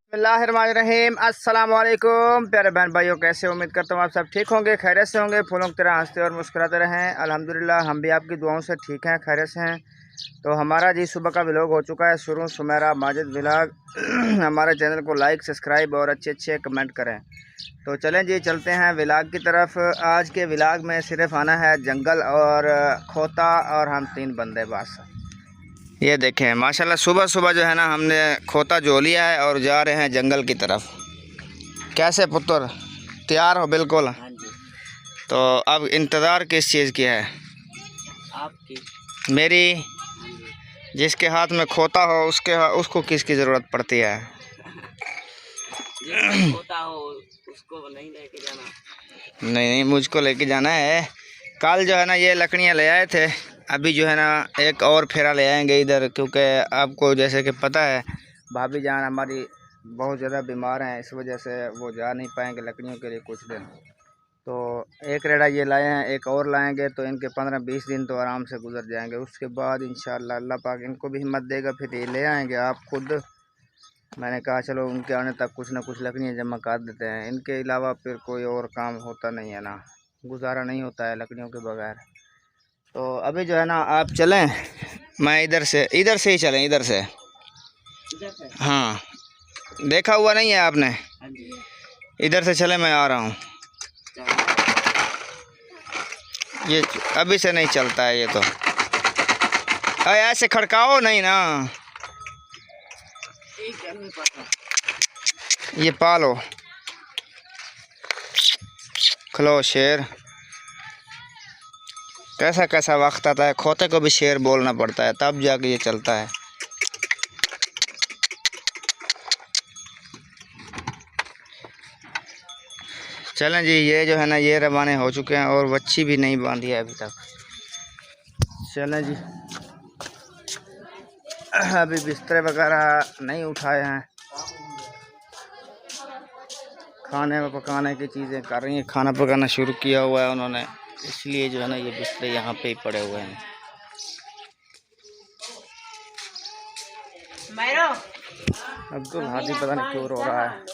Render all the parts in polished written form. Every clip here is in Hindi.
बिस्मिल्लाहिर्रहमानिर्रहीम। अस्सलाम वालेकुम प्यारे बहन भाइयों, कैसे उम्मीद करता हूँ आप सब ठीक होंगे, खैरियत से होंगे, फूलों की तरह हंसते और मुस्कुराते रहें। अल्हम्दुलिल्लाह हम भी आपकी दुआओं से ठीक हैं, खैरियत से हैं। तो हमारा जी सुबह का व्लॉग हो चुका है शुरू। सुमेरा माजिद व्लॉग हमारे चैनल को लाइक सब्सक्राइब और अच्छे अच्छे कमेंट करें। तो चलें जी, चलते हैं व्लॉग की तरफ। आज के व्लॉग में सिर्फ आना है जंगल और खोता और हम 3 बंदे बस। ये देखें माशाल्लाह, सुबह सुबह जो है ना हमने खोता जो लिया है और जा रहे हैं जंगल की तरफ। कैसे पुत्र, तैयार हो? बिल्कुल। हाँ जी। तो अब इंतज़ार किस चीज़ की है? आपकी। मेरी। हाँ जी। जिसके हाथ में खोता हो उसको किसकी ज़रूरत पड़ती है? जिसका खोता हो उसको नहीं लेके जाना। नहीं नहीं, मुझको लेके जाना है। कल जो है ना ये लकड़ियाँ ले आए थे, अभी जो है ना एक और फेरा ले आएंगे इधर, क्योंकि आपको जैसे कि पता है भाभी जान हमारी बहुत ज़्यादा बीमार हैं, इस वजह से वो जा नहीं पाएंगे लकड़ियों के लिए कुछ दिन। तो एक रेड़ा ये लाए हैं, एक और लाएंगे तो इनके 15-20 दिन तो आराम से गुजर जाएंगे। उसके बाद इंशाअल्लाह अल्लाह पाक इनको भी हिम्मत देगा, फिर ये ले आएंगे। आप खुद, मैंने कहा चलो उनके आने तक कुछ ना कुछ लकड़ियाँ जमा कर देते हैं, इनके अलावा फिर कोई और काम होता नहीं है ना, गुजारा नहीं होता है लकड़ियों के बगैर। तो अभी जो है ना आप चलें, मैं इधर से ही चलें, इधर से। हाँ, देखा हुआ नहीं है आपने? इधर से चले, मैं आ रहा हूँ। ये अभी से नहीं चलता है ये तो। अरे ऐसे खड़काओ नहीं ना, ये पालो। खलो शेर। कैसा कैसा वक्त आता है, खोते को भी शेर बोलना पड़ता है तब जाके ये चलता है। चलें जी, ये जो है ना ये रवाने हो चुके हैं और बच्ची भी नहीं बांधी है अभी तक। चलें जी, अभी बिस्तर वगैरह नहीं उठाए हैं, खाने में पकाने की चीज़ें कर रही हैं। खाना पकाना शुरू किया हुआ है उन्होंने, इसलिए जो है ना ये बिस्तर यहाँ पे ही पड़े हुए हैं। अब्दुल हादी पता नहीं क्यों रो रहा है।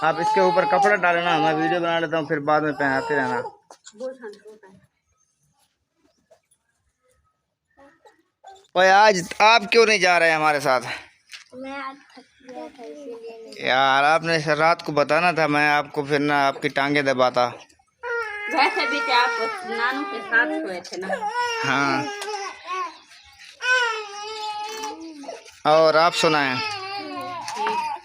आप इसके ऊपर कपड़ा डाले ना, मैं वीडियो बना लेता हूँ, फिर बाद में पहनाते रहना। ओए आज आप क्यों नहीं जा रहे हैं हमारे साथ? मैं आज थक गया था इसीलिए नहीं। यार आपने रात को बताना था, मैं आपको फिर ना आपकी टांगे दबाता। वैसे भी तो आप नानू के साथ सोए थे ना। हाँ, और आप सुनाएं,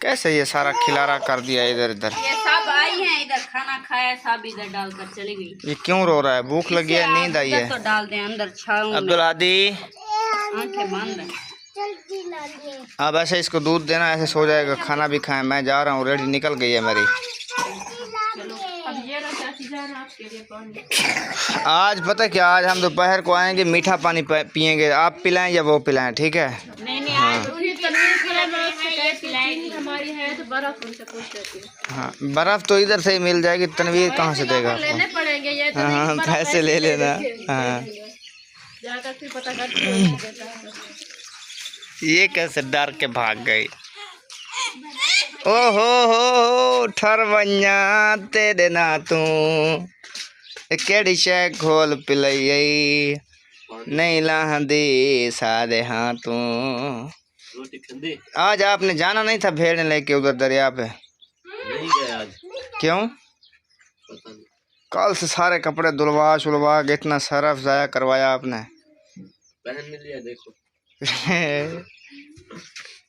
कैसे ये सारा खिलारा कर दिया इधर इधर? ये सब आई हैं इधर, खाना खाया, सब इधर डालकर चली गई। ये क्यों रो रहा है? भूख लगी है, नींद आई है? तो डाल दें अंदर छाऊं में। अब्दुल आदि, आंखें बंद है। अब ऐसे इसको दूध देना, ऐसे सो जाएगा। खाना भी खाएं, मैं जा रहा हूँ, रेडी निकल गई है मेरी। आज पता क्या, आज हम दोपहर को आएंगे, मीठा पानी पियेंगे। आप पिलाएं या वो पिलाएं, ठीक है? नहीं हाँ हाँ, बर्फ़ तो इधर से ही मिल जाएगी, तनवीर कहाँ से देगा आपको? लेने पड़ेंगे ये तो। हाँ, पैसे ले लेना। हाँ, ये कैसे डर के भाग गई? ओ हो ठरवैया तेरे ना तू केड़ी शै खोल पिलई नहीं लाहदी सारे हाथों। आज आपने जाना नहीं था भेड़ लेके उधर दरिया पे? नहीं गया आज। क्यों? कल से सारे कपड़े धुलवा शुलवा के इतना सरफ ज़ाया करवाया आपने। पहन लिया देखो।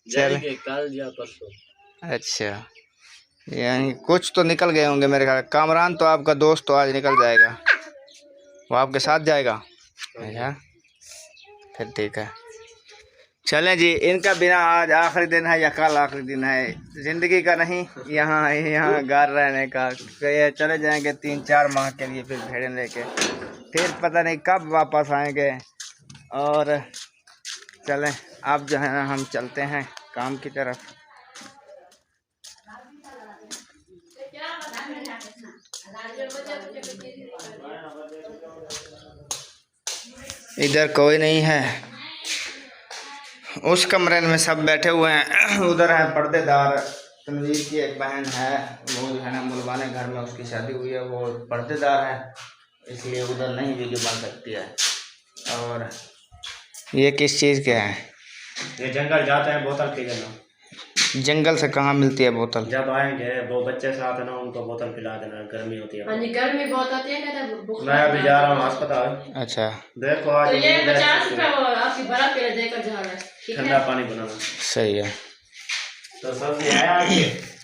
चल, कल या परसों। अच्छा, यानी कुछ तो निकल गए होंगे मेरे ख्याल। कामरान तो आपका दोस्त तो आज निकल जाएगा, वो आपके साथ जाएगा। अच्छा, फिर ठीक है। चलें जी, इनका बिना आज आखिरी दिन है या कल आखिरी दिन है, ज़िंदगी का नहीं, यहाँ घर रहने का। ये चले जाएंगे 3-4 माह के लिए, फिर भेड़ें लेके, फिर पता नहीं कब वापस आएंगे। और चलें अब जो है ना हम चलते हैं काम की तरफ। इधर कोई नहीं है, उस कमरे में सब बैठे हुए हैं। उधर है पर्देदार, तनवीर की एक बहन है, वो जो है ना मुलवाने घर में उसकी शादी हुई है, वो पर्देदार है, इसलिए उधर नहीं वीडियो बन सकती है। और ये किस चीज़ के हैं? ये जंगल जाते हैं बोतल पी लेना। जंगल से कहाँ मिलती है बोतल? जब आएंगे वो बच्चे साथ है ना, उनको बोतल पिला देना, गर्मी होती है। हाँ जी, गर्मी बहुत होती है, कहते हैं मैं अभी जा रहा हूँ अस्पताल। अच्छा, देखो आज तो ये 50 रुपये वो आपकी बर्फ के लिए देकर जा रहा है, ठीक ठंडा है? पानी बनाना। सही है। तो सब्जी है आपकी?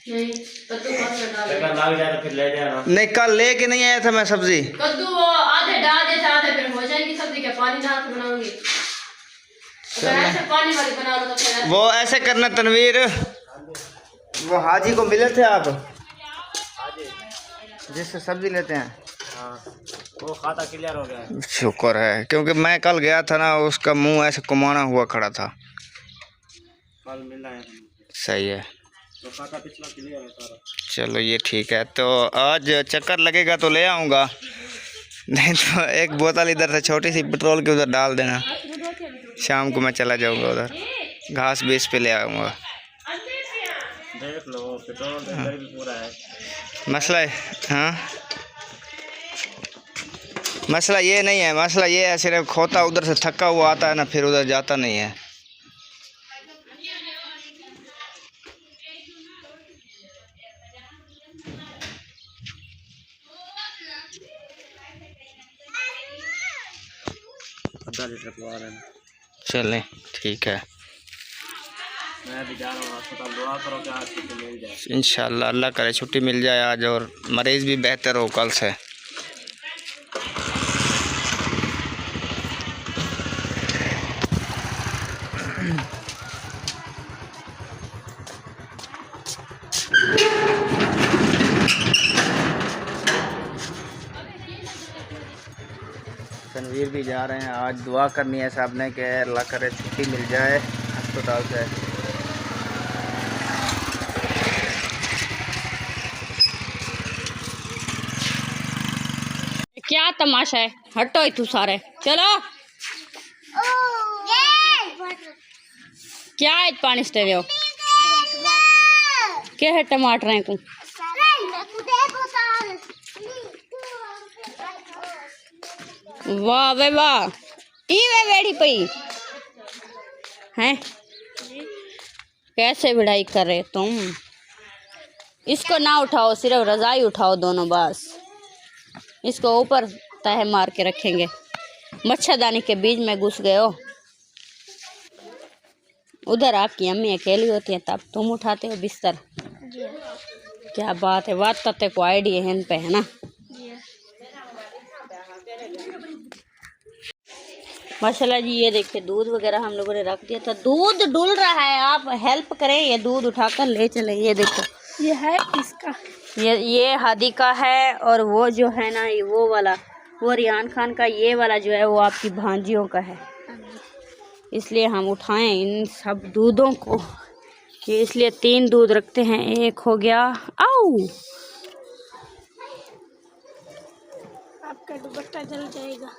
नहीं, कद्दू मत में डाल अगर लग जाए तो फिर ले जाना। नहीं, कल लेके नहीं आया था मैं सब्जी। कद्दू वो आधे डाल देते, आधे फिर हो जाएगी सब्जी, क्या पानी डाल के बनाऊंगी? अगर ऐसे पानी वाली बना लो तो फिर वो ऐसे करना तनवीर, वो हाजी को मिले थे आप जिससे सब्जी लेते हैं? हाँ, वो खाता क्लियर हो गया। शुक्र है, क्योंकि मैं कल गया था ना, उसका मुंह ऐसे कुमाना हुआ खड़ा था। कल मिला है। सही है, तो खाता पिछला क्लियर है सारा। चलो ये ठीक है। तो आज चक्कर लगेगा तो ले आऊँगा, नहीं तो एक बोतल इधर से छोटी सी पेट्रोल की उधर डाल देना। शाम को मैं चला जाऊँगा उधर, घास बीस पे ले आऊँगा। देख लो पेट्रोल इधर भी पूरा है। मसला है, हाँ मसला ये नहीं है, मसला ये है सिर्फ खोता उधर से थका हुआ आता है ना, फिर उधर जाता नहीं है। आधा लीटर पवा रहे हैं। चलें ठीक है, मैं भी जा रहा हूँ अस्पताल। दुआ करो कि आज छुट्टी मिल जाए। इंशाल्लाह अल्लाह करे छुट्टी मिल जाए आज, और मरीज़ भी बेहतर हो कल से। तनवीर भी जा रहे हैं, आज दुआ करनी है साहब ने कि अल्लाह करे छुट्टी मिल जाए अस्पताल से। क्या तमाशा है, हटो तू सारे, चलो। क्या है पानी से हो? क्या है टमाटर को? वाह वे वाह, ई वे बेड़ी पई हैं, कैसे बिड़ाई कर रहे तुम? इसको ना उठाओ, सिर्फ रजाई उठाओ दोनों, बस इसको ऊपर तह मार के रखेंगे। मच्छरदानी के बीच में घुस गए हो। उधर आपकी अम्मी अकेली होती है तब तुम उठाते हो बिस्तर। क्या बात है, बात तत्ते को आइडिया है इन पे, है ना? माशाल्लाह जी, ये देखिए दूध वगैरह हम लोगों ने रख दिया था, दूध डुल रहा है, आप हेल्प करें, ये दूध उठाकर ले चले। ये देखो, ये है किसका? ये हादी का है, और वो जो है ना, ये वो वाला, वो रियान खान का, ये वाला जो है वो आपकी भांजियों का है। इसलिए हम उठाएं इन सब दूधों को, कि इसलिए 3 दूध रखते हैं। एक हो गया, आओ आपका दुपट्टा जल जाएगा।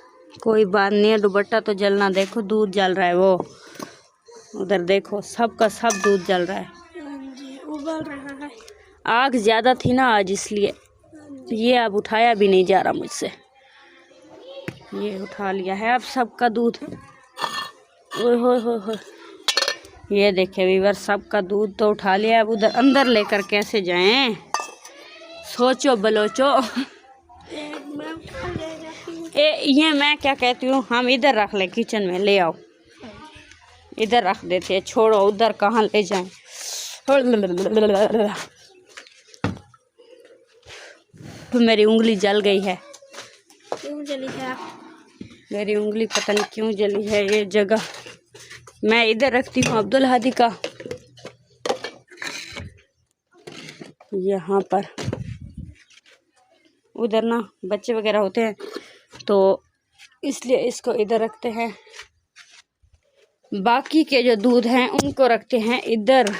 कोई बात नहीं है, दुपट्टा तो जलना, देखो दूध जल रहा है, वो उधर देखो सबका सब दूध जल रहा है। जी, उबल रहा है। आग ज़्यादा थी ना आज, इसलिए ये अब उठाया भी नहीं जा रहा मुझसे। ये उठा लिया है अब सबका दूध। ओए होए होए होए, ये देखे वीवर, सबका दूध तो उठा लिया, अब उधर अंदर लेकर कैसे जाएं? सोचो बलोचो। ये मैं क्या कहती हूँ, हम इधर रख ले, किचन में ले आओ, इधर रख देते हैं, छोड़ो उधर कहाँ ले जाएं। मेरी उंगली जल गई है। क्यों जली है? मेरी उंगली पता नहीं क्यों जली है। ये जगह मैं इधर रखती हूँ अब्दुल हादी का, यहाँ पर। उधर ना बच्चे वगैरह होते हैं तो इसलिए इसको इधर रखते हैं। बाकी के जो दूध हैं उनको रखते हैं इधर।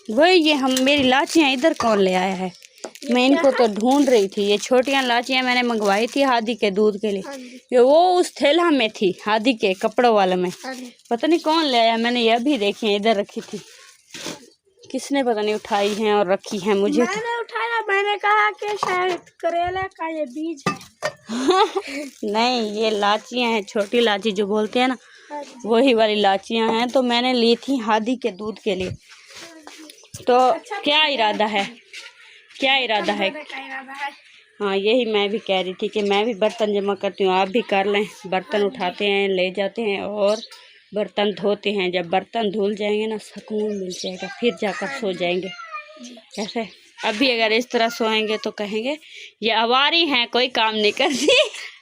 वही ये हम मेरी लाचियाँ इधर कौन ले आया है? मैं इनको तो ढूंढ रही थी। ये छोटियाँ लाचियाँ मैंने मंगवाई थी हादी के दूध के लिए। हाँ जी। ये वो उस थैला में थी हादी के कपड़ों वाले में। हाँ जी। पता नहीं कौन ले आया। मैंने ये भी देखी है इधर रखी थी। किसने पता नहीं उठाई हैं और रखी हैं। मुझे तो मैंने उठाया, मैंने कहा कि शायद करेला का ये बीज है। नहीं, ये लाचियाँ हैं, छोटी लाची जो बोलते हैं ना, हाँ जी। वही वाली लाचियाँ हैं। तो मैंने ली थी हादी के दूध के लिए। तो क्या इरादा है? क्या इरादा है? मेरा क्या इरादा है? हाँ, यही मैं भी कह रही थी कि मैं भी बर्तन जमा करती हूँ, आप भी कर लें। बर्तन उठाते हैं, ले जाते हैं और बर्तन धोते हैं। जब बर्तन धुल जाएंगे ना, सुकून मिल जाएगा, फिर जाकर सो जाएंगे। ऐसे अभी अगर इस तरह सोएंगे तो कहेंगे ये आवारी हैं, कोई काम नहीं करती।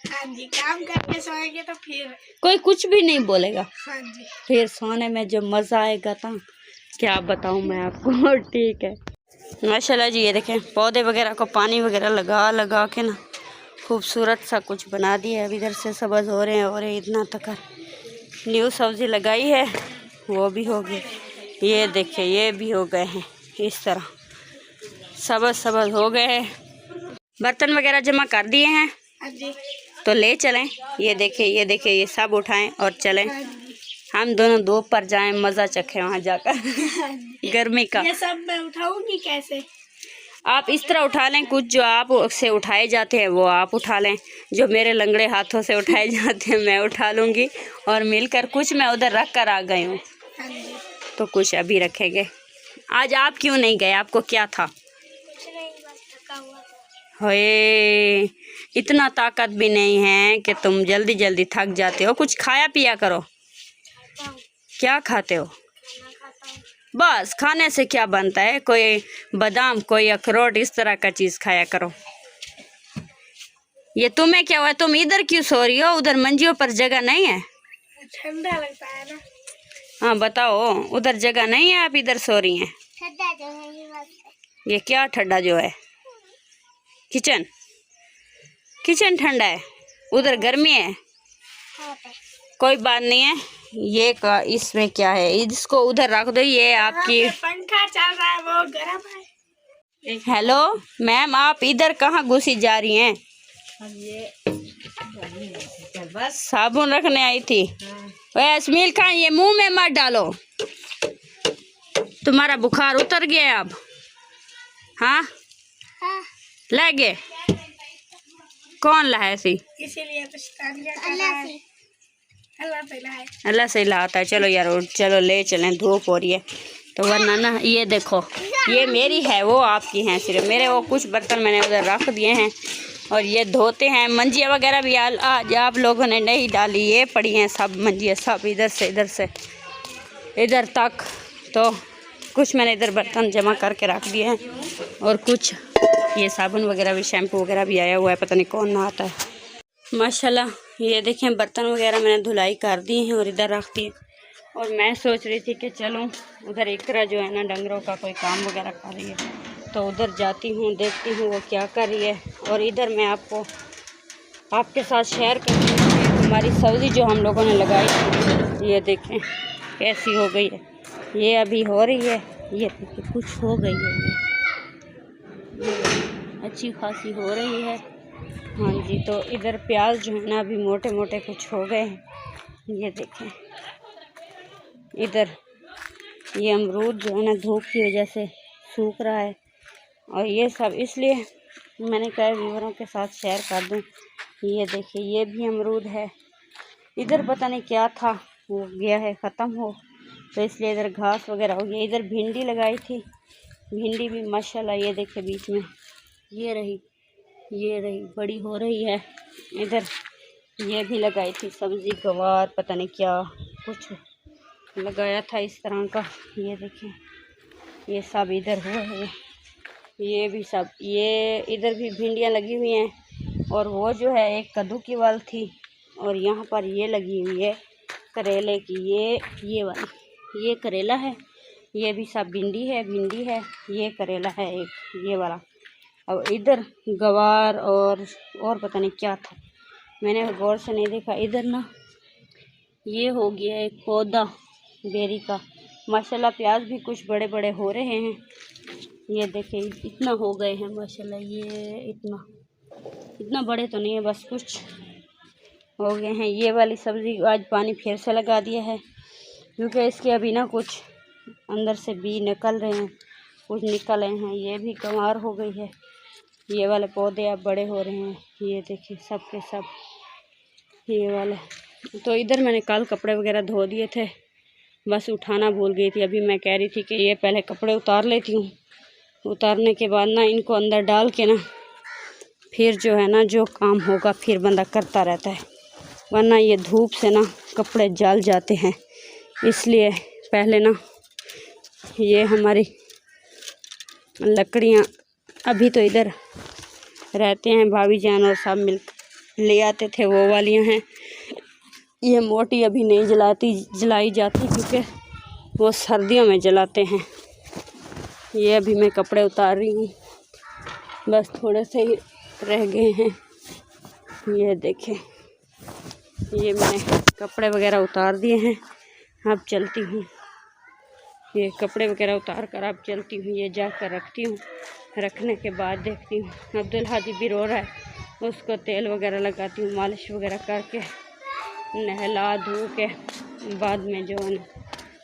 हाँ जी, काम करके सोएंगे तो फिर कोई कुछ भी नहीं बोलेगा। हाँ जी। फिर सोने में जो मज़ा आएगा था क्या बताऊँ मैं आपको। ठीक है, माशाल्लाह जी। ये देखें पौधे वगैरह को पानी वगैरह लगा लगा के ना खूबसूरत सा कुछ बना दिया। अब इधर से सब्ज़ हो रहे हैं और इतना तक न्यू सब्ज़ी लगाई है वो भी हो गई। ये देखिए ये भी हो गए हैं इस तरह सब्ज़ हो गए हैं। बर्तन वगैरह जमा कर दिए हैं हाँ जी। तो ले चलें। ये देखिए ये सब उठाएं और चलें। हाँ जी। हम दोनों दो पर जाएं, मज़ा चखें वहाँ जाकर। गर्मी का ये सब मैं उठाऊंगी कैसे? आप इस तरह उठा लें, कुछ जो आप से उठाए जाते हैं वो आप उठा लें, जो मेरे लंगड़े हाथों से उठाए जाते हैं मैं उठा लूँगी। और मिलकर कुछ मैं उधर रख कर आ गई हूँ हाँ जी। तो कुछ अभी रखेंगे। आज आप क्यों नहीं गए? आपको क्या था? कुछ नहीं, बस थका हुआ था। होए, इतना ताकत भी नहीं है कि तुम जल्दी जल्दी थक जाते हो। कुछ खाया पिया करो। खाता हूँ, क्या खाते हो? खाना खाता हूँ। बस खाने से क्या बनता है? कोई बादाम, कोई अखरोट, इस तरह का चीज़ खाया करो। ये तुम्हें क्या हुआ? तुम इधर क्यों सो रही हो? उधर मंजियों पर जगह नहीं है? ठंडा लगता है ना। हाँ बताओ, उधर जगह नहीं है, आप इधर सो रही हैं। ठंडा जो है ये बात है। ये क्या ठंडा जो है? किचन किचन ठंडा है, उधर गर्मी है। हाँ तो कोई बात नहीं है। ये का इसमें क्या है? इसको उधर रख दो। ये आपकी यहाँ पे पंखा चल रहा है, वो गर्म है। हेलो मैम, आप इधर कहाँ घुसी जा रही हैं? बस साबुन रखने आई थी। वह अस्मील खान, ये मुंह में मत डालो। तुम्हारा बुखार उतर गया है अब? हाँ, हाँ। लगे कौन ला है ऐसी? इसीलिए कुछ तालियां कर रहा है। अल्लाह से लाए। अल्लाह से लाता है। चलो यार चलो ले चलें, धूप हो रही है तो। वरना ना ये देखो, ये मेरी है, वो आपकी हैं। सिर्फ मेरे वो कुछ बर्तन मैंने उधर रख दिए हैं और ये धोते हैं। मंजिया वगैरह भी आज आप लोगों ने नहीं डाली, ये पड़ी हैं सब मंजिया, सब इधर से इधर तक। तो कुछ मैंने इधर बर्तन जमा करके रख दिए हैं और कुछ ये साबुन वगैरह भी, शैम्पू वगैरह भी आया हुआ है, पता नहीं कौन नहाता है। माशाल्लाह ये देखें बर्तन वगैरह मैंने धुलाई कर दी हैं और इधर रख दिए। और मैं सोच रही थी कि चलूँ उधर इकरा जो है ना डंगरों का कोई काम वगैरह कर रही है तो उधर जाती हूँ, देखती हूँ वो क्या कर रही है। और इधर मैं आपके साथ शेयर करती हूँ हमारी सब्ज़ी जो हम लोगों ने लगाई थी। ये देखें कैसी हो गई है। ये अभी हो रही है, ये देखिए कुछ हो गई है, ये अच्छी खासी हो रही है। हाँ जी, तो इधर प्याज जो है ना अभी मोटे मोटे कुछ हो गए हैं। ये देखें इधर ये अमरूद जो है ना धूप की वजह से सूख रहा है। और ये सब इसलिए मैंने कहा व्यूअरों के साथ शेयर कर दूं। ये देखिए ये भी अमरूद है। इधर पता नहीं क्या था, वो गया है ख़त्म हो, तो इसलिए इधर घास वगैरह हो गया। इधर भिंडी लगाई थी, भिंडी भी माशाल्लाह ये देखिए बीच में ये रही बड़ी हो रही है। इधर ये भी लगाई थी सब्ज़ी, गवार पता नहीं क्या कुछ लगाया था इस तरह का। ये देखिए ये सब इधर हुआ है, ये भी सब, ये इधर भी भिंडियाँ लगी हुई हैं। और वो जो है एक कद्दू की वाल थी और यहाँ पर ये लगी हुई है करेले की, ये वाली, ये करेला है। ये भी सब भिंडी है, ये करेला है एक ये वाला। और इधर गवार और पता नहीं क्या था, मैंने गौर से नहीं देखा। इधर ना ये हो गया एक पौधा बेरी का, माशाल्लाह प्याज भी कुछ बड़े बड़े हो रहे हैं। ये देखिए इतना हो गए हैं माशाल्लाह। ये इतना बड़े तो नहीं है, बस कुछ हो गए हैं। ये वाली सब्ज़ी आज पानी फिर से लगा दिया है क्योंकि इसके अभी ना कुछ अंदर से बी निकल रहे हैं, कुछ निकल रहे हैं। ये भी कमार हो गई है। ये वाले पौधे अब बड़े हो रहे हैं। ये देखिए सब के सब ये वाले। तो इधर मैंने कल कपड़े वगैरह धो दिए थे, बस उठाना भूल गई थी। अभी मैं कह रही थी कि ये पहले कपड़े उतार लेती हूँ, उतारने के बाद ना इनको अंदर डाल के ना फिर जो है ना जो काम होगा फिर बंदा करता रहता है, वरना ये धूप से ना कपड़े जल जाते हैं। इसलिए पहले ना ये हमारी लकड़ियाँ अभी तो इधर रहते हैं भाभी जान और सब मिल ले आते थे, वो वालियाँ हैं। ये मोटी अभी नहीं जलाई जाती क्योंकि वो सर्दियों में जलाते हैं। ये अभी मैं कपड़े उतार रही हूँ, बस थोड़े से ही रह गए हैं। ये देखें, ये मैंने कपड़े वगैरह उतार दिए हैं। अब चलती हूँ, ये कपड़े वगैरह उतार कर अब चलती हूँ। ये जाकर रखती हूँ, रखने के बाद देखती हूँ। अब्दुल हादी भी रो रहा है, उसको तेल वगैरह लगाती हूँ, मालिश वगैरह करके नहला धो के बाद में जो है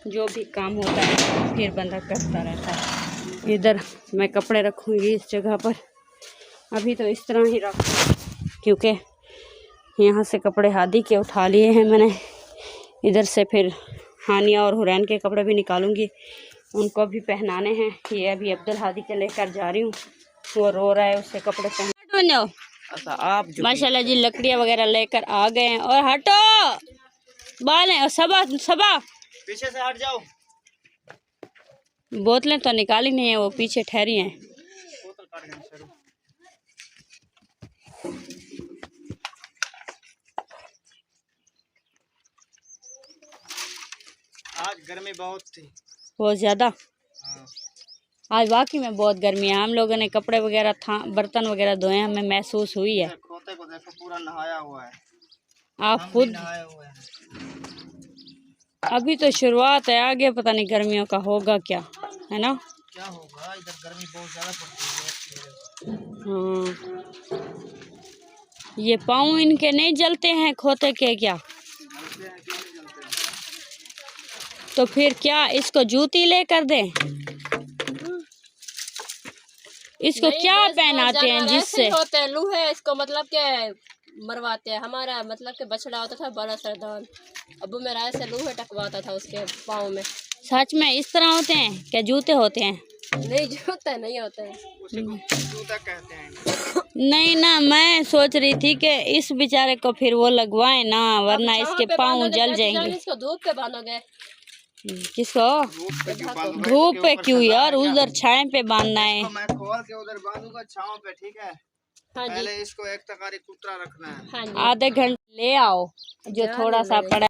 जो भी काम होता है फिर बंदा करता रहता है। इधर मैं कपड़े रखूँगी इस जगह पर, अभी तो इस तरह ही रखूँ क्योंकि यहाँ से कपड़े हादी के उठा लिए हैं मैंने। इधर से फिर हानिया और हुरैन के कपड़े भी निकालूंगी, उनको भी पहनाने हैं। ये अभी अब्दुल हादी के लेकर जा रही हूँ, वो रो रहा है, उससे कपड़े पहन। अच्छा आप माशाल्लाह जी लकड़ियाँ वगैरह लेकर आ गए हैं। और हटो बाल हैं और सबा पीछे से हट जाओ। बोतलें तो निकाली नहीं है, वो पीछे ठहरी हैं। आज गर्मी बहुत थी, बहुत ज़्यादा। आज वाकई में बहुत गर्मी है। हम लोगों ने कपड़े वगैरह बर्तन वगैरह धोए, हमें महसूस हुई है। खोते को देखो पूरा नहाया हुआ है, आप खुद नहाए हुए हैं। अभी तो शुरुआत है, आगे पता नहीं गर्मियों का होगा क्या, है ना। क्या होगा, इधर गर्मी बहुत ज़्यादा पड़ती है। हाँ, ये पाँव इनके नहीं जलते हैं खोते के क्या? जलते हैं, क्यों नहीं जलते हैं? तो फिर क्या इसको जूती लेकर दें? इसको क्या पहनाते हैं जिससे होते हैं लूहे, इसको मतलब के मरवाते हैं। हमारा मतलब के बछड़ा होता था बड़ा सरदार, अबू मेरा ऐसे लूहे टकवाता था उसके पाँव में। सच में इस तरह होते हैं क्या? जूते होते हैं? नहीं जूते नहीं होते हैं, उसे जूता कहते हैं। नहीं ना, मैं सोच रही थी कि इस बेचारे को फिर वो लगवाए ना, वरना इसके पाँव जल जाएंगे। इसको धूप पे बांधोगे। किसको धूप पे क्यों यार, उधर छाए पे बांधना है। मैं खोल के उधर बांधूंगा छांव पे, ठीक है। हाँ जी, पहले इसको एक तकारी कुतरा रखना है। हाँ जी। आधे घंटे ले आओ जो थोड़ा सा पड़ा।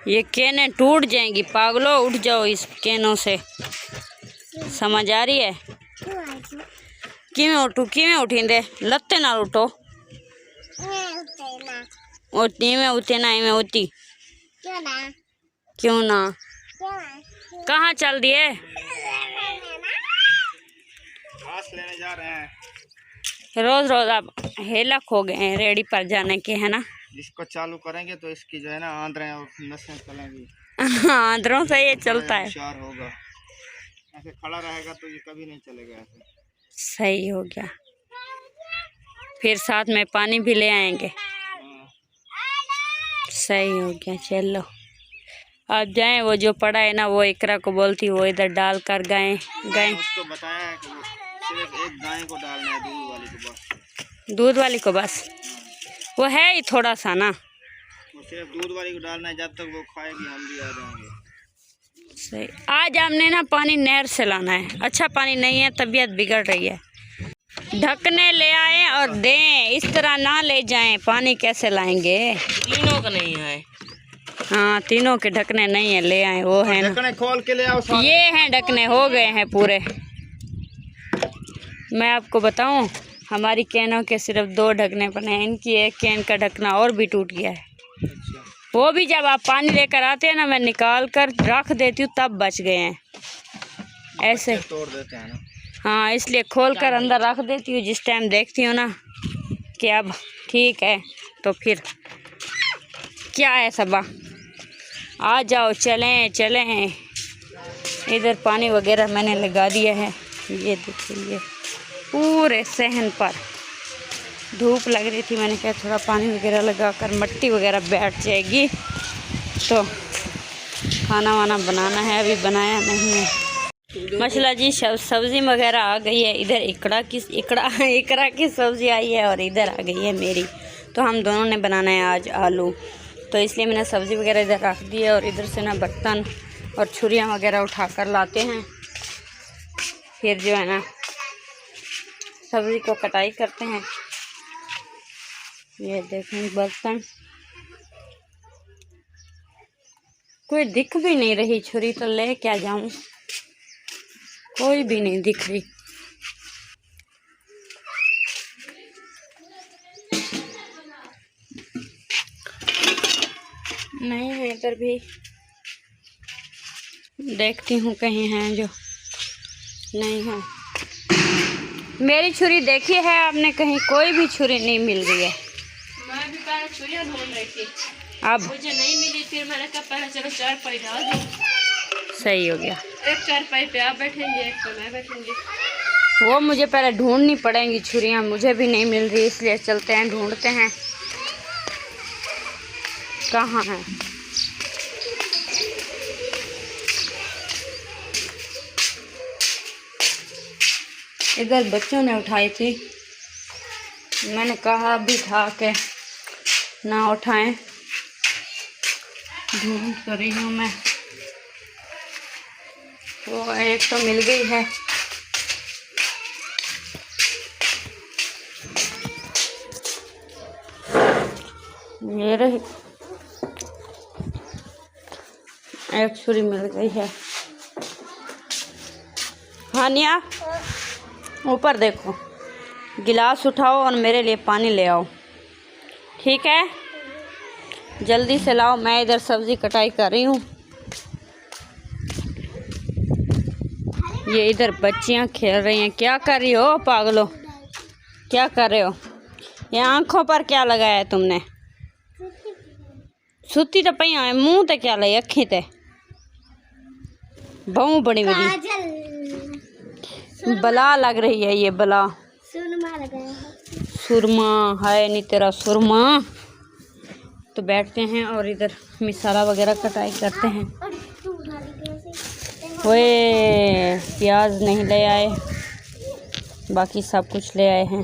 ये केने टूट जाएंगी पागलो, उठ जाओ इस केनों से, समझ आ रही है? किमें उठू, किमें उठींदे, लत्ते ना उठो उठनी में उठे ना में उठी क्यों ना। कहाँ चल दिए? घास लेने जा रहे हैं। रोज रोज आप हेलक हो गए हैं रेडी पर जाने के, है ना। इसको चालू करेंगे तो इसकी जो है ना आंद्रें और नसें चलेंगी। आंद्रों से ये चलता है। होशियार होगा, ऐसे खड़ा रहेगा तो ये कभी नहीं चलेगा ऐसे। सही हो गया, फिर साथ में पानी भी ले आएंगे। सही हो गया, चलो अब जाएं। वो जो पड़ा है ना वो इकरा को बोलती वो इधर डाल कर गए। उसको बताया है कि वो सिर्फ एक गाय को डालना है, दूध वाली को बस। दूध वाली को बस, वो है ही थोड़ा सा ना, वो सिर्फ दूध वाली को डालना है। जब तक वो खाएगी हम भी आ जाएंगे। सही। आज हमने ना पानी नहर से लाना है, अच्छा पानी नहीं है, तबीयत बिगड़ रही है। ढकने ले आए और दें, इस तरह ना ले जाएं, पानी कैसे लाएंगे? तीनों का नहीं है। हाँ तीनों के ढकने नहीं है, ले आए वो है ना। ढकने खोल के ले आओ सारे। ये हैं ढकने, हो गए हैं पूरे। मैं आपको बताऊं, हमारी कैनों के सिर्फ 2 ढकने बने हैं, इनकी एक कैन का ढकना और भी टूट गया है। वो भी जब आप पानी लेकर आते हैं ना, मैं निकाल कर रख देती हूँ तब बच गए हैं ऐसे। तोड़ देते हैं ना। हाँ, इसलिए खोल कर अंदर रख देती हूँ। जिस टाइम देखती हूँ ना कि अब ठीक है तो फिर क्या है सबा, आ जाओ, चलें चलें। इधर पानी वगैरह मैंने लगा दिया है। ये देखिए, ये पूरे सहन पर धूप लग रही थी, मैंने कहा थोड़ा पानी वगैरह लगा कर मट्टी वगैरह बैठ जाएगी तो खाना वाना बनाना है। अभी बनाया नहीं है माशाल्लाह जी। सब्ज़ी वगैरह आ गई है। इधर इकरा की सब्ज़ी आई है और इधर आ गई है मेरी। तो हम दोनों ने बनाना है आज आलू, तो इसलिए मैंने सब्ज़ी वगैरह इधर रख दी है। और इधर से ना बर्तन और छुरियाँ वगैरह उठा कर लाते हैं, फिर जो है ना सब्ज़ी को कटाई करते हैं। ये देखें बर्तन, कोई दिख भी नहीं रही छुरी, तो ले क्या जाऊं, कोई भी नहीं दिख रही। नहीं है इधर भी, देखती हूँ कहीं हैं जो नहीं है। मेरी छुरी देखी है आपने कहीं? कोई भी छुरी नहीं मिल रही है। मैं भी पहले छुरियाँ ढूंढ रही थी, अब मुझे नहीं मिली। फिर मैंने कहा पहले चलो चारपाई डाल दो। सही हो गया। एक चारपाई पे आप बैठेंगे, एक पे मैं बैठूंगी। वो मुझे पहले ढूंढनी पड़ेंगी छुरियाँ, मुझे भी नहीं मिल रही, इसलिए चलते हैं ढूंढते हैं कहाँ है। इधर बच्चों ने उठाई थी, मैंने कहा अभी उठा के ना उठाएं, ढूंढ कर रही हूँ मैं। वो एक तो मिल गई है, ये रही, एक छुरी मिल गई है। हानिया ऊपर देखो, गिलास उठाओ और मेरे लिए पानी ले आओ, ठीक है? जल्दी से लाओ, मैं इधर सब्ज़ी कटाई कर रही हूँ। ये इधर बच्चियाँ खेल रही हैं। क्या कर रही हो पागलो, क्या कर रहे हो? ये आँखों पर क्या लगाया है तुमने? सुती तो पई है, मुँह ते क्या लाई, अखी ते बहु बड़ी बड़ी बला लग रही है। ये बला सुरमा है नहीं तेरा सुरमा। तो बैठते हैं और इधर मसाला वगैरह कटाई करते हैं। वे प्याज नहीं ले आए, बाकी सब कुछ ले आए हैं।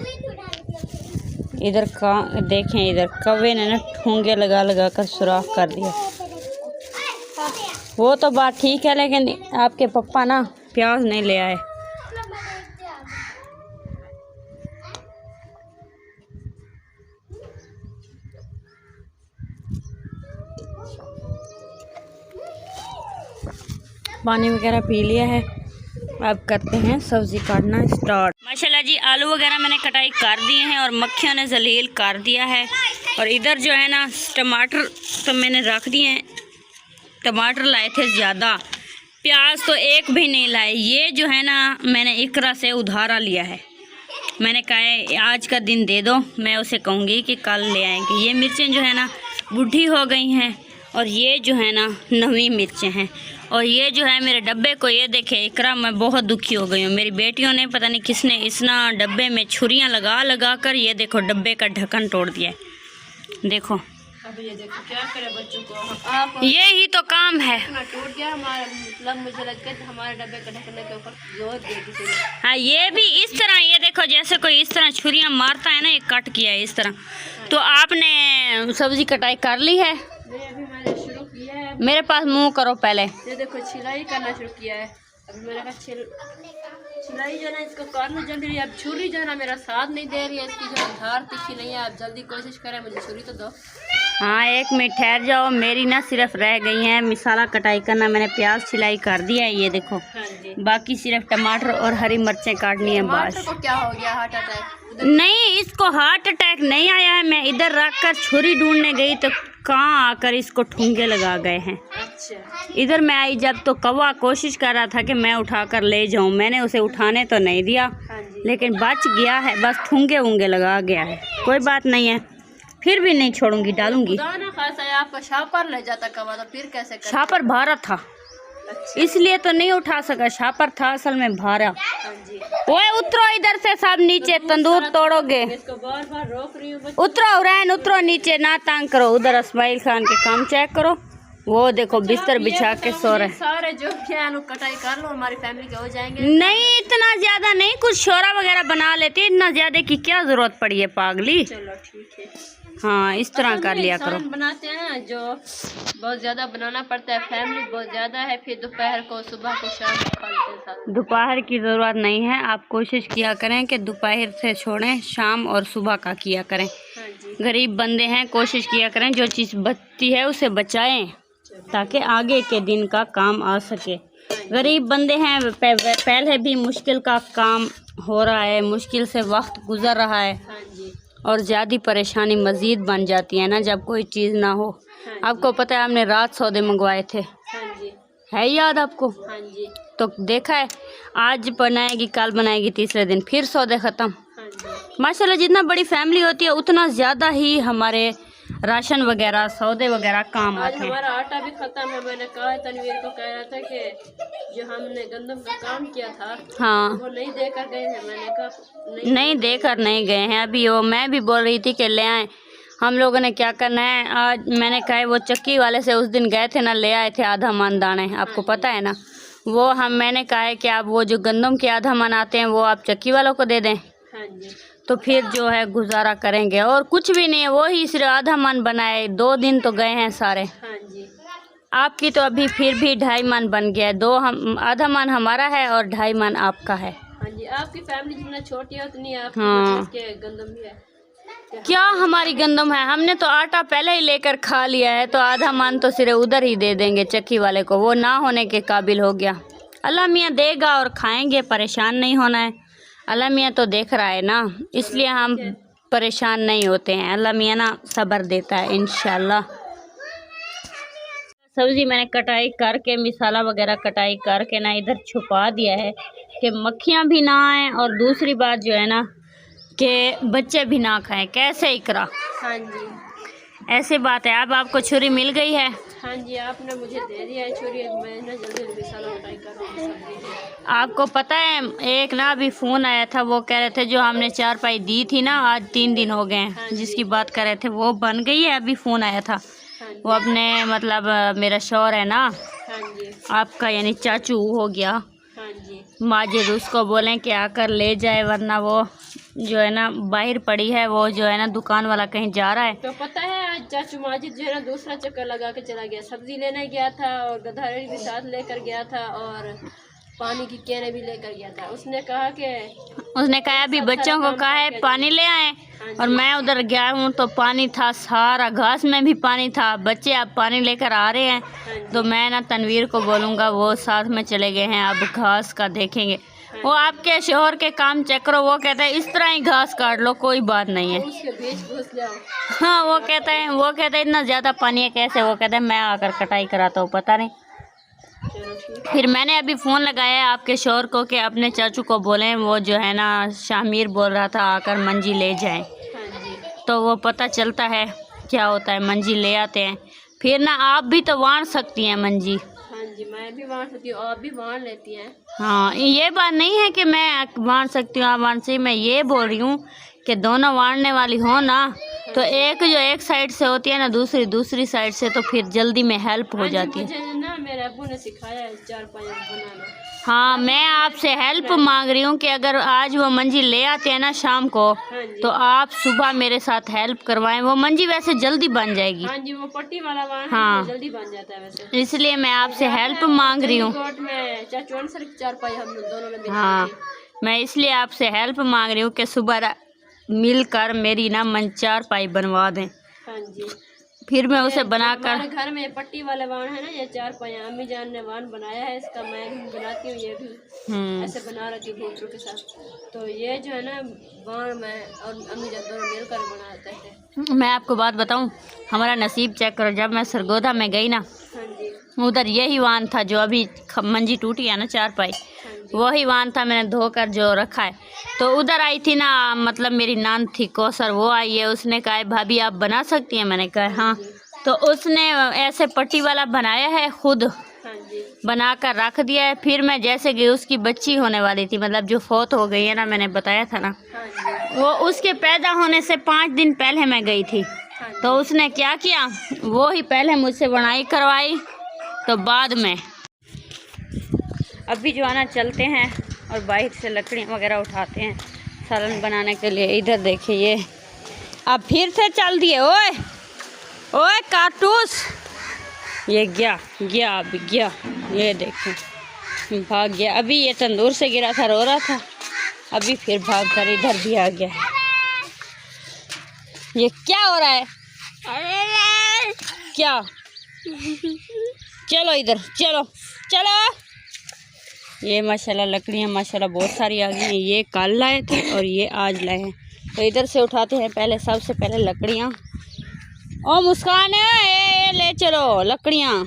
इधर का देखें, इधर कौवे ने ना ठूंगे लगा लगा कर सुराख कर दिया। वो तो बात ठीक है, लेकिन आपके पप्पा ना प्याज नहीं ले आए। पानी वगैरह पी लिया है, अब करते हैं सब्ज़ी काटना स्टार्ट। माशाल्लाह जी, आलू वगैरह मैंने कटाई कर दिए हैं और मक्खियों ने जलील कर दिया है। और इधर जो है ना टमाटर तो मैंने रख दिए हैं। टमाटर लाए थे ज़्यादा, प्याज तो एक भी नहीं लाए। ये जो है ना मैंने इकरा से उधारा लिया है। मैंने कहा है आज का दिन दे दो, मैं उसे कहूँगी कि कल ले आएंगे। ये मिर्चें जो है ना बूढ़ी हो गई हैं और ये जो है ना नवी मिर्चें हैं। और ये जो है मेरे डब्बे को, ये देखे इकरा, मैं बहुत दुखी हो गई हूँ। मेरी बेटियों ने पता नहीं किसने इतना डब्बे में छुरियाँ लगा लगा कर ये देखो डब्बे का ढक्कन तोड़ दिया है। देखो अब ये देखो क्या करे बच्चों को, आप ये ही तो काम है। टूट गया हमारा, मतलब मुझे लगता है हमारे डब्बे का ढकने के ऊपर जोर दे किसी ने। हाँ, ये भी इस तरह, ये देखो जैसे कोई इस तरह छुरियाँ मारता है ना, ये कट किया है इस तरह। तो आपने सब्ज़ी कटाई कर ली है? अभी मैंने शुरू किया है। मेरे पास मुँह करो पहले। ये देखो छिलाई करना शुरू किया है। अभी मैंने कहा छिलाई जो है ना इसको करना जल्दी। अब छुरी जो है ना मेरा साथ नहीं दे रही है, इसकी जो धार तीखी नहीं है। आप जल्दी कोशिश करें, मुझे छुरी तो दो। हाँ, एक मिनट ठहर जाओ, मेरी ना सिर्फ रह गई है मसाला कटाई करना। मैंने प्याज छिलाई कर दिया है, ये देखो। हाँ जी, बाकी सिर्फ टमाटर और हरी मिर्चें काटनी है बस। टमाटर को क्या हो गया, हार्ट अटैक? नहीं, इसको हार्ट अटैक नहीं आया है। मैं इधर रख कर छुरी ढूंढने गई तो कहाँ आकर इसको ठूंगे लगा गए हैं। अच्छा इधर मैं आई जब तो कौवा कोशिश कर रहा था कि मैं उठाकर ले जाऊं, मैंने उसे उठाने तो नहीं दिया, हाँ जी। लेकिन बच गया है, बस ठूंगे वूंगे लगा गया है। कोई बात नहीं है, फिर भी नहीं छोड़ूंगी, डालूंगी। खुदा ना खासा है आपका शापर ले जाता कवा, तो फिर कैसे करते? शापर भारा था, अच्छा इसलिए तो नहीं उठा सका। शापर था असल में भारा। हाँ जी। ओए उतरो इधर से, सब नीचे, तंदूर तोड़ोगे। इसको बार बार रोक रही हूँ। उतरो हुरैन, उतरो नीचे, ना तंग करो। उधर इस्माइल खान के काम चेक करो, वो देखो बिस्तर बिछा के सो रहे। सारे जो क्या कटाई कर लो, हमारी फैमिली के हो जाएंगे। नहीं इतना ज्यादा नहीं, कुछ शोरा वगैरह बना लेती, इतना ज्यादा की क्या जरूरत पड़ी है पागली। चलो ठीक है। हाँ इस तरह कर लिया करो। इंसान बनाते हैं जो बहुत ज्यादा बनाना पड़ता है, फैमिली बहुत ज्यादा है, फिर दोपहर को सुबह को शाम को खा लेते हैं साथ। दोपहर की ज़रूरत नहीं है, आप कोशिश किया करें कि दोपहर से छोड़ें, शाम और सुबह का किया करें। हाँ जी। गरीब बंदे हैं, कोशिश किया करें जो चीज़ बचती है उसे बचाएं ताकि आगे के दिन का काम आ सके। गरीब बंदे हैं, पहले भी मुश्किल का काम हो रहा है, मुश्किल से वक्त गुजर रहा है, हाँ जी। और ज़्यादा परेशानी मज़ीद बन जाती है ना जब कोई चीज़ ना हो। आपको पता है हमने रात सौदे मंगवाए थे, हाँ जी। है याद आपको? हाँ जी। तो देखा है, आज बनाएगी कल बनाएगी, तीसरे दिन फिर सौदे ख़त्म। हाँ जी। माशाल्लाह जितना बड़ी फैमिली होती है उतना ज़्यादा ही हमारे राशन वगैरह सौदे वगैरह काम आज आते हैं। हमारा आटा भी खत्म है। मैंने कहा तनवीर को, कह रहा था कि जो हमने गंदम का काम किया था हाँ वो नहीं देकर गए हैं। मैंने कहा नहीं देकर नहीं गए हैं अभी। वो मैं भी बोल रही थी कि ले आए, हम लोगों ने क्या करना है आज। मैंने कहा वो चक्की वाले से उस दिन गए थे ना, ले आए थे आधा मन दाने, आपको पता है ना वो। मैंने कहा है कि आप वो जो गंदम के आधा मन आते हैं वो आप चक्की वालों को दे दें, हाँ जी। तो फिर जो है गुजारा करेंगे। और कुछ भी नहीं है, वो ही सिर्फ आधा मन बनाए, 2 दिन तो गए हैं सारे। हाँ जी। आपकी तो अभी फिर भी 2.5 मन बन गया है, 2 हम आधा मन हमारा है और 2.5 मन आपका है। हाँ जी। आपकी फैमिली जितना छोटी है उतनी आपकी हाँ। मतलब के गंदम भी है। क्या हमारी गंदम है, हमने तो आटा पहले ही लेकर खा लिया है, तो आधा मन तो सिर्फ उधर ही दे देंगे चक्की वाले को, वो ना होने के काबिल हो गया। अल्लाह मियाँ देगा और खाएंगे, परेशान नहीं होना है। अल्लाह मियाँ तो देख रहा है ना, इसलिए हम परेशान नहीं होते हैं। अल्लाह मियाँ ना सब्र देता है इंशाल्लाह। सब्ज़ी मैंने कटाई करके, मिसाला वगैरह कटाई करके ना इधर छुपा दिया है कि मक्खियाँ भी ना आएँ, और दूसरी बात जो है ना कि बच्चे भी ना खाएं। कैसे इकरा, हाँ जी। ऐसी बात है। अब आपको छुरी मिल गई है। हाँ जी, आपने मुझे दे दिया है छुरी, मैं ना जल्दी जल्दी मसाला उठाई कर रही हूँ सब्जी। आपको पता है एक ना अभी फ़ोन आया था, वो कह रहे थे जो हमने चारपाई दी थी ना, आज 3 दिन हो गए हैं जिसकी बात कर रहे थे, वो बन गई है। अभी फ़ोन आया था, हाँ जी। वो अपने मतलब मेरा शौहर है ना हाँ जी। आपका, यानी चाचू हो गया हाँ जी। माजिद, उसको बोलें कि आकर ले जाए, वरना वो जो है ना बाहर पड़ी है, वो जो है ना दुकान वाला कहीं जा रहा है। तो पता है आज चाचू माजिद जो है ना दूसरा चक्कर लगा के चला गया, सब्जी लेने गया था और गधारी भी साथ लेकर गया था और पानी की कैने भी लेकर गया था। उसने कहा अभी बच्चों को कहा है पानी ले आए, और मैं उधर गया हूँ तो पानी था सारा, घास में भी पानी था। बच्चे अब पानी लेकर आ रहे हैं, तो मैं ना तनवीर को बोलूँगा, वो साथ में चले गए हैं, अब घास का देखेंगे। वो आपके शोहर के काम चेक करो, वो कहते हैं इस तरह ही घास काट लो, कोई बात नहीं है। उसके बीच घुस जाओ। हाँ वो कहते हैं इतना ज़्यादा पानी है कैसे, वो कहते हैं मैं आकर कटाई कराता हूँ, पता नहीं। फिर मैंने अभी फ़ोन लगाया है आपके शोहर को कि अपने चाचू को बोलें, वो जो है ना शामिर बोल रहा था आकर मंजी ले जाएं, तो वो पता चलता है क्या होता है, मंजी ले आते हैं। फिर ना आप भी तो वाण सकती हैं मंजी। हाँ जी, मैं भी वाण सकती हूँ, आप भी वाण लेती हैं। हाँ ये बात नहीं है कि मैं वाण सकती हूँ आप वाण से, मैं ये बोल रही हूँ कि दोनों वाणने वाली हो ना, तो एक जो एक साइड से होती है ना, दूसरी साइड से, तो फिर जल्दी में हेल्प हो जाती है। मुझे ना मेरे अब्बू ने सिखाया है चारपाई बनाना। हाँ मैं आपसे हेल्प मांग रही हूँ कि अगर आज वो मंजी ले आते हैं ना शाम को, तो आप सुबह मेरे साथ हेल्प करवाएं। वो मंजी वैसे जल्दी बन जाएगी। हाँ जी, वो पट्टी वाला वाण हाँ जल्दी बन जाता है वैसे, इसलिए मैं आपसे हेल्प मांग रही हूँ। में चाचू अंसर की चारपाई हम दोनों ने बनाई हाँ थी। मैं इसलिए आपसे हेल्प मांग रही हूँ कि सुबह मिलकर मेरी ना चारपाई बनवा दें। हाँ जी। फिर मैं उसे बनाकर हमारे घर में ये पट्टी वाला वान है ना, ये 4 पाया अम्मी जान ने वान बनाया है इसका, मैं भी बनाती हूँ, ये भी ऐसे बना रखी भूतरों के साथ। तो ये जो है ना वान मैं और अम्मी जान दोनों मिलकर बनाते थे। मैं आपको बात बताऊं, हमारा नसीब चेक करो, जब मैं सरगोदा में गई ना, हाँ जी, उधर यही वान था जो अभी मंजी टूटी है ना 4 पाई, वही वान था मैंने धोकर जो रखा है। तो उधर आई थी ना, मतलब मेरी नान थी कौसर, वो आई है, उसने कहा भाभी आप बना सकती हैं, मैंने कहा हाँ। तो उसने ऐसे पट्टी वाला बनाया है, खुद हाँ जी, बनाकर रख दिया है। फिर मैं जैसे कि उसकी बच्ची होने वाली थी, मतलब जो फौत हो गई है ना, मैंने बताया था ना, हाँ जी, वो उसके पैदा होने से 5 दिन पहले मैं गई थी। तो उसने क्या किया, वो ही पहले मुझसे बुनाई करवाई, तो बाद में अभी जो है ना चलते हैं और बाहर से लकड़ियाँ वगैरह उठाते हैं सालन बनाने के लिए। इधर देखिए ये अब फिर से चल दिए, ओए ओए कारतूस, ये गया अभी गया, ये देखो भाग गया। अभी ये तंदूर से गिरा था, रो रहा था, अभी फिर भाग कर इधर भी आ गया। ये क्या हो रहा है, क्या, चलो इधर चलो चलो। ये माशाल्लाह लकड़ियाँ माशाल्लाह बहुत सारी आ गई हैं, ये कल लाए थे और ये आज लाए हैं। तो इधर से उठाते हैं पहले, सबसे पहले लकड़ियाँ। ओ मुस्कान है, ये ले चलो लकड़ियाँ,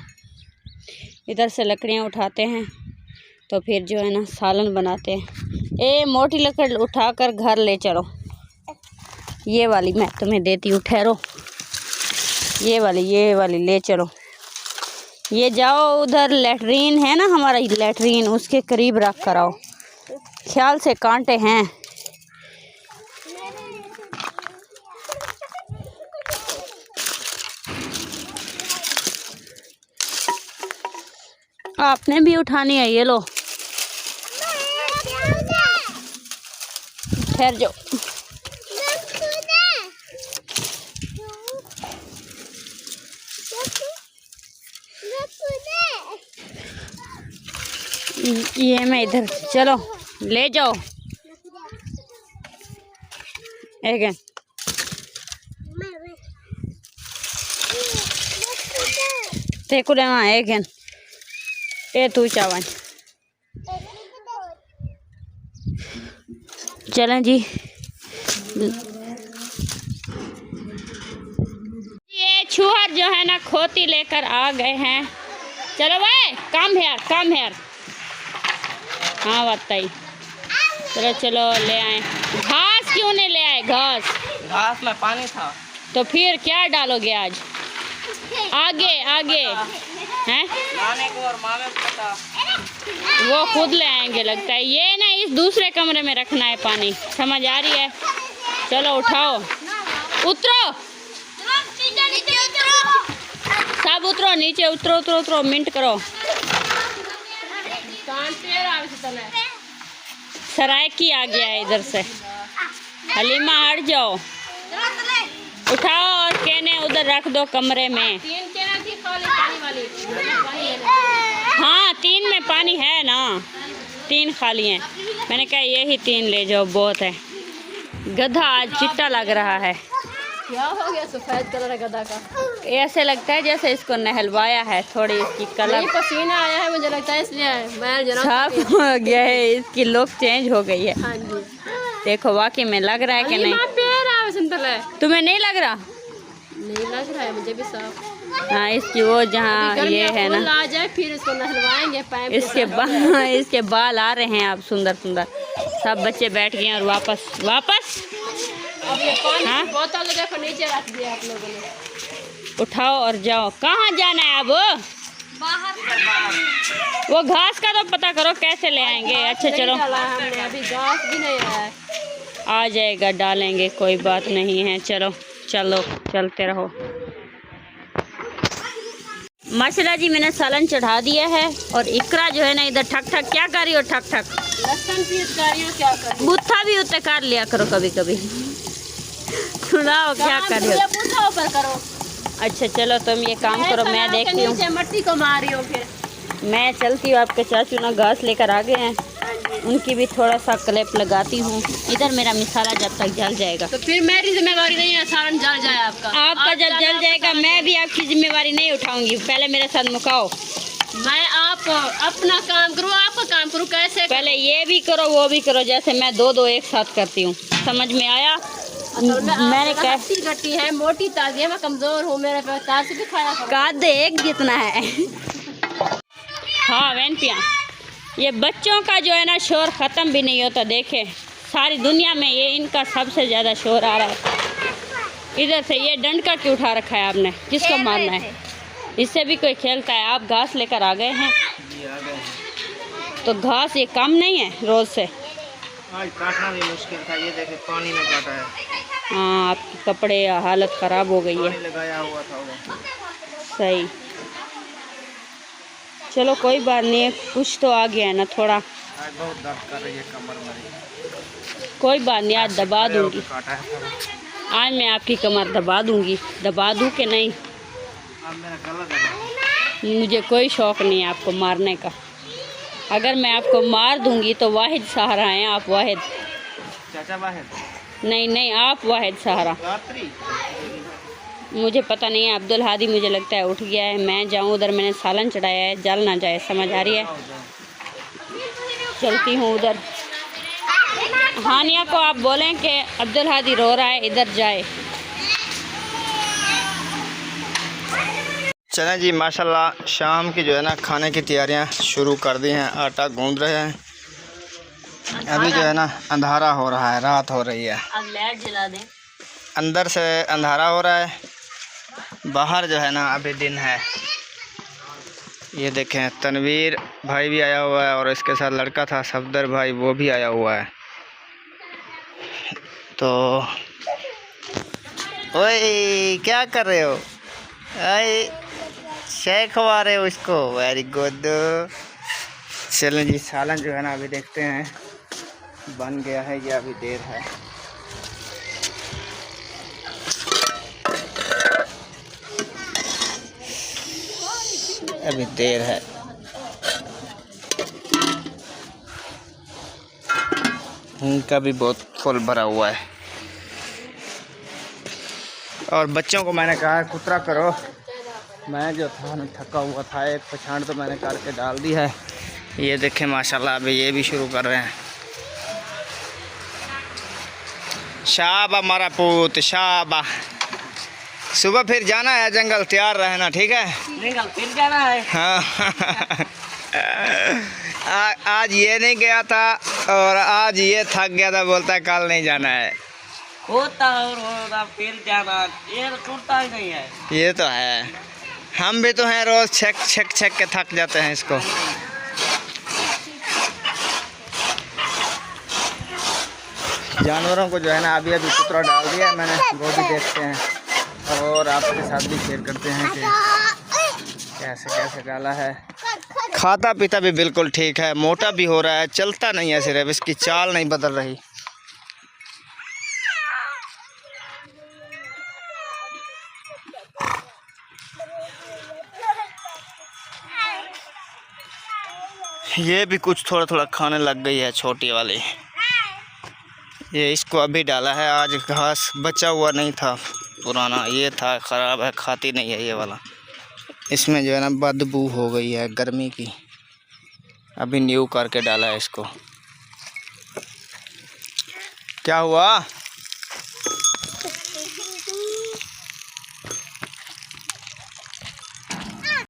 इधर से लकड़ियाँ उठाते हैं। तो फिर जो है ना सालन बनाते हैं। ए मोटी लकड़ उठाकर घर ले चलो, ये वाली मैं तुम्हें देती हूँ, ठहरो, ये वाली ले चलो। ये जाओ उधर लेटरीन है ना हमारा, लेटरीन उसके करीब रख कर आओ, ख्याल से कांटे हैं। आपने भी उठानी है, ये लो, ठहर जाओ। ये मैं इधर, चलो ले जाओ एक तेकुले वहाँ एक ए तू चावन चलें जी। ये छुहर जो है ना खोती लेकर आ गए हैं, चलो भाई कम हेयर हाँ बताइए, चलो चलो ले आए। घास क्यों नहीं ले आए, घास में पानी था, तो फिर क्या डालोगे आज, आगे हैं नाने को और मामे को पता, वो खुद ले आएंगे लगता है। ये ना इस दूसरे कमरे में रखना है पानी, समझ आ रही है। चलो उठाओ, उतरो सब, उतरो नीचे, उतरो मिनट करो। सरायकी आ गया है इधर से, हलीमा हट जाओ, उठाओ और कहने उधर रख दो कमरे में। 3 केना थी खाली पानी वाली, हाँ 3 में पानी है ना, 3 खाली हैं। मैंने कहा यही 3 ले जाओ, बहुत है। गधा आज चिट्टा लग रहा है, क्या हो गया सफेद कलर है गधा का, ऐसे लगता है जैसे इसको नहलवाया है, थोड़ी इसकी कलर पसीना आया है मुझे लगता है, इसलिए मैं जरा साफ हो गया है, इसकी लुक चेंज हो गई है। हाँ जी, देखो वाकई में लग रहा है कि नहीं, तुम्हें नहीं लग रहा? नहीं लग रहा है मुझे भी साफ। हाँ इसकी वो जहाँ ये है ना, आ जाए फिर इसको नहलवाएंगे, पाइप इसके बाल आ रहे हैं आप, सुंदर सुंदर। सब बच्चे बैठ गए और वापस अब ये पानी हाँ? की बोतल देखो नीचे रख दिया आप लोगों ने, उठाओ और जाओ। कहाँ जाना है अब? वो घास का तो पता करो कैसे ले आएंगे। अच्छा चलो, हमने अभी घास भी नहीं आया है, आ जाएगा, डालेंगे, कोई बात नहीं है। चलो चलते रहो। माशाल्लाह जी मैंने सालन चढ़ा दिया है और इकरा जो है ना इधर ठक ठक क्या कर रही हो, ठक ठक लहसुन पीस कर रही हूँ, क्या कर रही बुत्था भी उतने कर लिया करो कभी कभी, सुनाओ क्या कर रही हो। पूछो ऊपर करो। अच्छा चलो तुम ये काम करो, मैं देखती हूँ, मट्टी को मार रही हूँ, फिर मैं चलती हूँ। आपके चाचू ना घास लेकर आ गए हैं, उनकी भी थोड़ा सा क्लिप लगाती हूँ। इधर मेरा मसाला जब तक जल जाएगा, तो फिर मेरी जिम्मेवारी नहीं है सालन जल जाए आपका। आपका जब जल जाएगा मैं भी आपकी जिम्मेवारी नहीं उठाऊंगी। पहले मेरे साथ मुकाओ। मैं आप अपना काम करूँ, आपका काम करूँ, कैसे? पहले ये भी करो वो भी करो, जैसे मैं दो एक साथ करती हूँ। समझ में आया? मैंने कैसी गट्टी है, मोटी ताजी है, मैं कमजोर हूँ, मेरे पे तार से भी खाया काद एक जितना है। हाँ वैन पिया, ये बच्चों का जो है ना शोर ख़त्म भी नहीं होता। देखे सारी दुनिया में ये इनका सबसे ज़्यादा शोर आ रहा है। इधर से ये डंडा क्यों उठा रखा है आपने? किसको मारना है? इससे भी कोई खेलता है? आप घास लेकर आ गए हैं, तो घास ये कम नहीं है रोज़ से? आज काटना भी मुश्किल था, ये देखे पानी में काटा है। हाँ आपके कपड़े हालत ख़राब हो गई है। पानी लगाया हुआ था वो। सही, चलो कोई बात नहीं है, कुछ तो आ गया है ना थोड़ा। आज बहुत दर्द कर रही है कमर मेरी। कोई बात नहीं, आज दबा दूंगी। काटा है थोड़ा। आज मैं आपकी कमर दबा दूंगी। दबा दूँ कि नहीं? अब मेरा गला दबा। मुझे कोई शौक़ नहीं है आपको मारने का। अगर मैं आपको मार दूंगी तो वाहिद सहारा हैं आप। वाहिद चाचा वाहिद? नहीं, आप वाहिद सहारा। रात्रि मुझे पता नहीं है। अब्दुल हादी मुझे लगता है उठ गया है। मैं जाऊं उधर, मैंने सालन चढ़ाया है, जल ना जाए। समझ आ रही है? चलती हूँ उधर। हानिया को आप बोलें कि अब्दुल हादी रो रहा है, इधर जाए। चलें जी, माशाल्लाह शाम की जो है ना खाने की तैयारियां शुरू कर दी हैं। आटा गूंद रहे हैं। अभी जो है ना अंधारा हो रहा है, रात हो रही है। अब लाइट जला दें। अंदर से अंधारा हो रहा है, बाहर जो है ना अभी दिन है। ये देखें तनवीर भाई भी आया हुआ है और इसके साथ लड़का था सफदर भाई, वो भी आया हुआ है। तो ओए क्या कर रहे हो? अरे शेख खवा रहे हो इसको? Very good. चलें जी, सालन जो है ना अभी देखते हैं बन गया है या अभी देर है। अभी देर है। इनका भी बहुत फुल भरा हुआ है। और बच्चों को मैंने कहा कुतरा करो। मैं जो था ना थका हुआ था, एक पछाड़ तो मैंने करके डाल दी है। ये देखें माशाल्लाह अभी ये भी शुरू कर रहे हैं। शाबा हमारा पूत, शाबा। सुबह फिर जाना है जंगल, तैयार रहना, ठीक है? जंगल फिर जाना है। हाँ। आज ये नहीं गया था और आज ये थक गया था, बोलता है कल नहीं जाना है। होता और फिर जाना, ये टूटता ही नहीं है। ये तो है, हम भी तो हैं, रोज छक के थक जाते हैं इसको। जानवरों को जो है ना अभी कुतरा डाल दिया है मैंने, वो भी देखते हैं और आपके साथ भी शेयर करते हैं कि कैसे डाला है। खाता पीता भी बिल्कुल ठीक है, मोटा भी हो रहा है, चलता नहीं है, सिर्फ इसकी चाल नहीं बदल रही। ये भी कुछ थोड़ा थोड़ा खाने लग गई है, छोटी वाली। ये इसको अभी डाला है, आज घास बचा हुआ नहीं था, पुराना ये था, ख़राब है, खाती नहीं है ये वाला। इसमें जो है ना बदबू हो गई है गर्मी की, अभी न्यू करके डाला है इसको। क्या हुआ?